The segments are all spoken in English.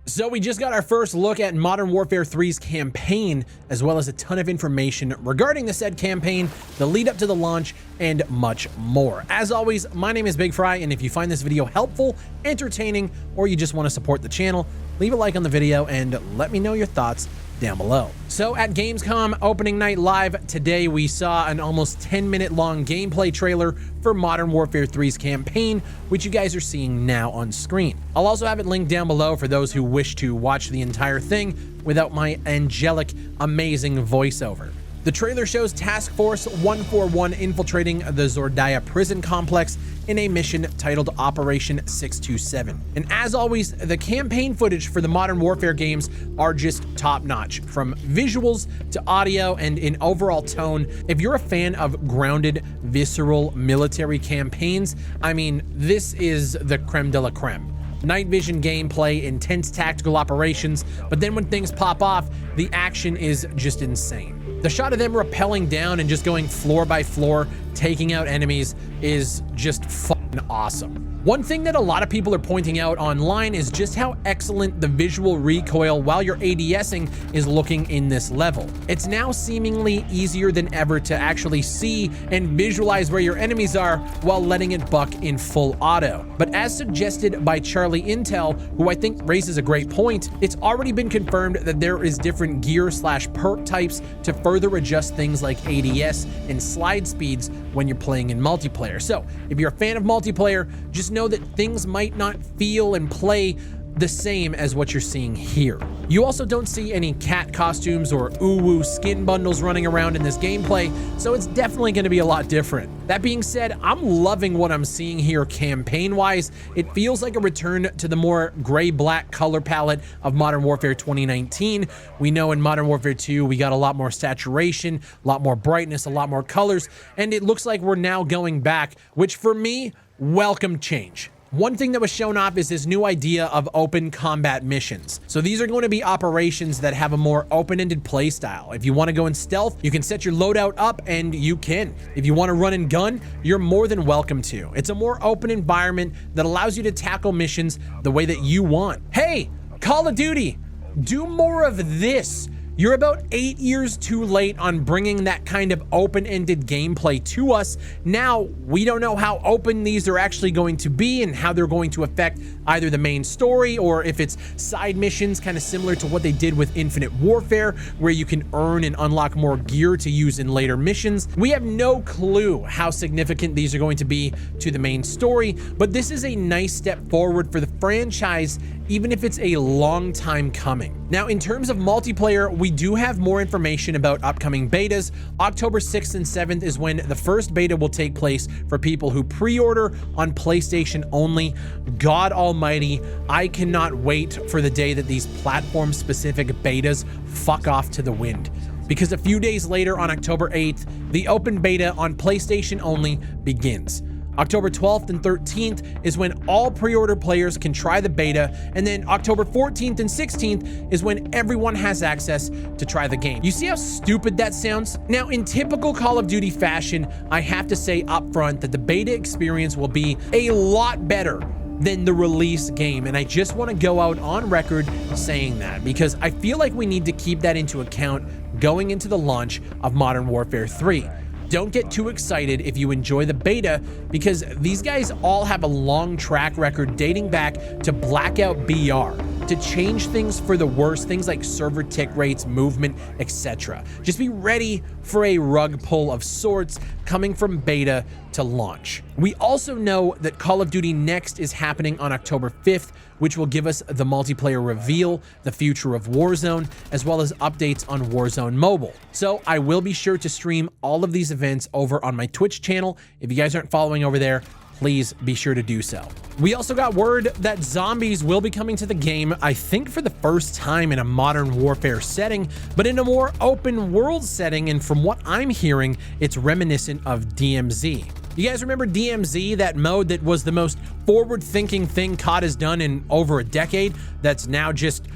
So we just got our first look at Modern Warfare 3's campaign, as well as a ton of information regarding the said campaign, the lead up to the launch, and much more. As always, my name is Big Fry, and if you find this video helpful, entertaining, or you just want to support the channel, leave a like on the video and let me know your thoughts down below. So at Gamescom opening night live today, we saw an almost 10-minute long gameplay trailer for Modern Warfare 3's campaign, which you guys are seeing now on screen. I'll also have it linked down below for those who wish to watch the entire thing without my angelic, amazing voiceover. The trailer shows Task Force 141 infiltrating the Zordaya prison complex in a mission titled Operation 627. And as always, the campaign footage for the Modern Warfare games are just top-notch, from visuals to audio and in overall tone. If you're a fan of grounded, visceral military campaigns, I mean, this is the creme de la creme. Night vision gameplay, intense tactical operations, but then when things pop off, the action is just insane. The shot of them rappelling down and just going floor by floor, taking out enemies, is just fucking awesome. One thing that a lot of people are pointing out online is just how excellent the visual recoil while you're ADSing is looking in this level. It's now seemingly easier than ever to actually see and visualize where your enemies are while letting it buck in full auto. But as suggested by Charlie Intel, who I think raises a great point, it's already been confirmed that there is different gear/perk types to further adjust things like ADS and slide speeds when you're playing in multiplayer. So if you're a fan of multiplayer, just know that things might not feel and play the same as what you're seeing here. You also don't see any cat costumes or uwu skin bundles running around in this gameplay, so it's definitely going to be a lot different. That being said, I'm loving what I'm seeing here campaign-wise. It feels like a return to the more gray-black color palette of Modern Warfare 2019. We know in Modern Warfare 2, we got a lot more saturation, a lot more brightness, a lot more colors, and it looks like we're now going back, which for me, welcome change. One thing that was shown off is this new idea of open combat missions. So these are going to be operations that have a more open-ended play style. If you want to go in stealth, you can set your loadout up and you can. If you want to run and gun, you're more than welcome to. It's a more open environment that allows you to tackle missions the way that you want. Hey, Call of Duty, do more of this. You're about 8 years too late on bringing that kind of open-ended gameplay to us. Now, we don't know how open these are actually going to be and how they're going to affect either the main story or if it's side missions, kind of similar to what they did with Infinite Warfare, where you can earn and unlock more gear to use in later missions. We have no clue how significant these are going to be to the main story, but this is a nice step forward for the franchise, even if it's a long time coming. Now, in terms of multiplayer, we do have more information about upcoming betas. October 6th and 7th is when the first beta will take place for people who pre-order on PlayStation only. God almighty, I cannot wait for the day that these platform-specific betas fuck off to the wind. Because a few days later on October 8th, the open beta on PlayStation only begins. October 12th and 13th is when all pre-order players can try the beta, and then October 14th and 16th is when everyone has access to try the game. You see how stupid that sounds? Now, in typical Call of Duty fashion, I have to say up front that the beta experience will be a lot better than the release game, and I just want to go out on record saying that because I feel like we need to keep that into account going into the launch of Modern Warfare 3. Don't get too excited if you enjoy the beta, because these guys all have a long track record dating back to Blackout BR to change things for the worse, things like server tick rates, movement, etc. Just be ready for a rug pull of sorts coming from beta to launch. We also know that Call of Duty Next is happening on October 5th, which will give us the multiplayer reveal, the future of Warzone, as well as updates on Warzone Mobile. So I will be sure to stream all of these events over on my Twitch channel. If you guys aren't following over there, please be sure to do so. We also got word that zombies will be coming to the game, I think for the first time in a Modern Warfare setting, but in a more open world setting, and from what I'm hearing, it's reminiscent of DMZ. You guys remember DMZ, that mode that was the most forward-thinking thing COD has done in over a decade, that's now just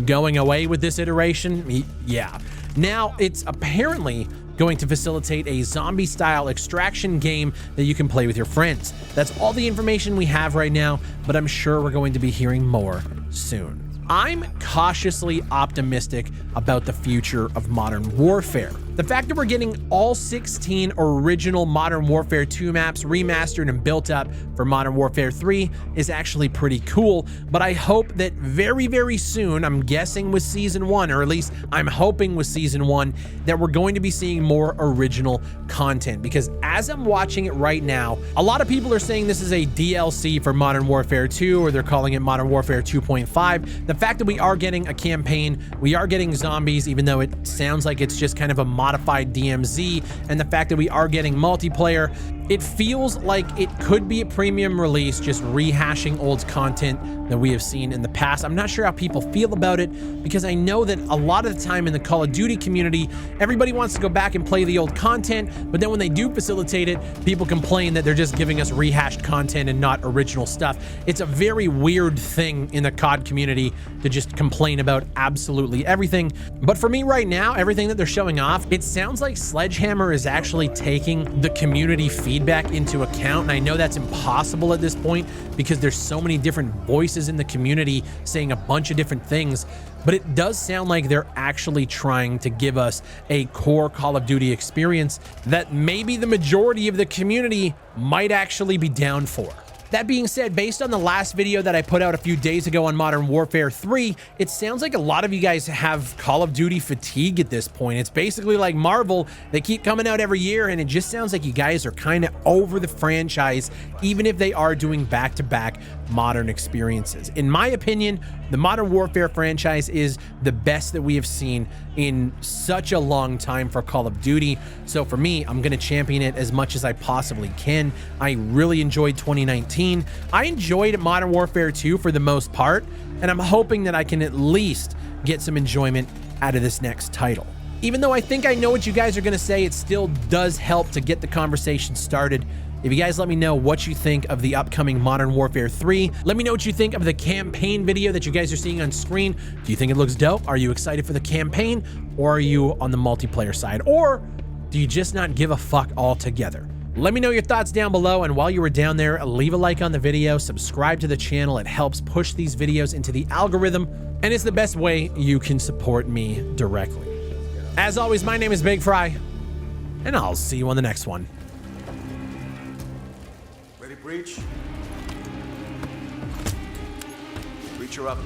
going away with this iteration? Yeah. Now, it's apparently going to facilitate a zombie-style extraction game that you can play with your friends. That's all the information we have right now, but I'm sure we're going to be hearing more soon. I'm cautiously optimistic about the future of Modern Warfare. The fact that we're getting all 16 original Modern Warfare 2 maps remastered and built up for Modern Warfare 3 is actually pretty cool, but I hope that very, very soon, I'm guessing with Season 1, or at least I'm hoping with Season 1, that we're going to be seeing more original content, because as I'm watching it right now, a lot of people are saying this is a DLC for Modern Warfare 2, or they're calling it Modern Warfare 2.5. The fact that we are getting a campaign, we are getting zombies, even though it sounds like it's just kind of a modified DMZ, and the fact that we are getting multiplayer, it feels like it could be a premium release, just rehashing old content that we have seen in the past. I'm not sure how people feel about it, because I know that a lot of the time in the Call of Duty community, everybody wants to go back and play the old content, but then when they do facilitate it, people complain that they're just giving us rehashed content and not original stuff. It's a very weird thing in the COD community to just complain about absolutely everything. But for me right now, everything that they're showing off, it sounds like Sledgehammer is actually taking the community feedback into account. And I know that's impossible at this point because there's so many different voices in the community saying a bunch of different things, but it does sound like they're actually trying to give us a core Call of Duty experience that maybe the majority of the community might actually be down for. That being said, based on the last video that I put out a few days ago on Modern Warfare 3, it sounds like a lot of you guys have Call of Duty fatigue at this point. It's basically like Marvel. They keep coming out every year, and it just sounds like you guys are kind of over the franchise, even if they are doing back-to-back modern experiences. In my opinion, the Modern Warfare franchise is the best that we have seen in such a long time for Call of Duty. So for me, I'm going to champion it as much as I possibly can. I really enjoyed 2019. I enjoyed Modern Warfare 2 for the most part, and I'm hoping that I can at least get some enjoyment out of this next title. Even though I think I know what you guys are going to say, it still does help to get the conversation started. If you guys let me know what you think of the upcoming Modern Warfare 3, let me know what you think of the campaign video that you guys are seeing on screen. Do you think it looks dope? Are you excited for the campaign, or are you on the multiplayer side? Or do you just not give a fuck altogether? Let me know your thoughts down below, and while you were down there, leave a like on the video, subscribe to the channel. It helps push these videos into the algorithm, and it's the best way you can support me directly. As always, my name is Big Fry, and I'll see you on the next one. Ready, breach? Breach her up.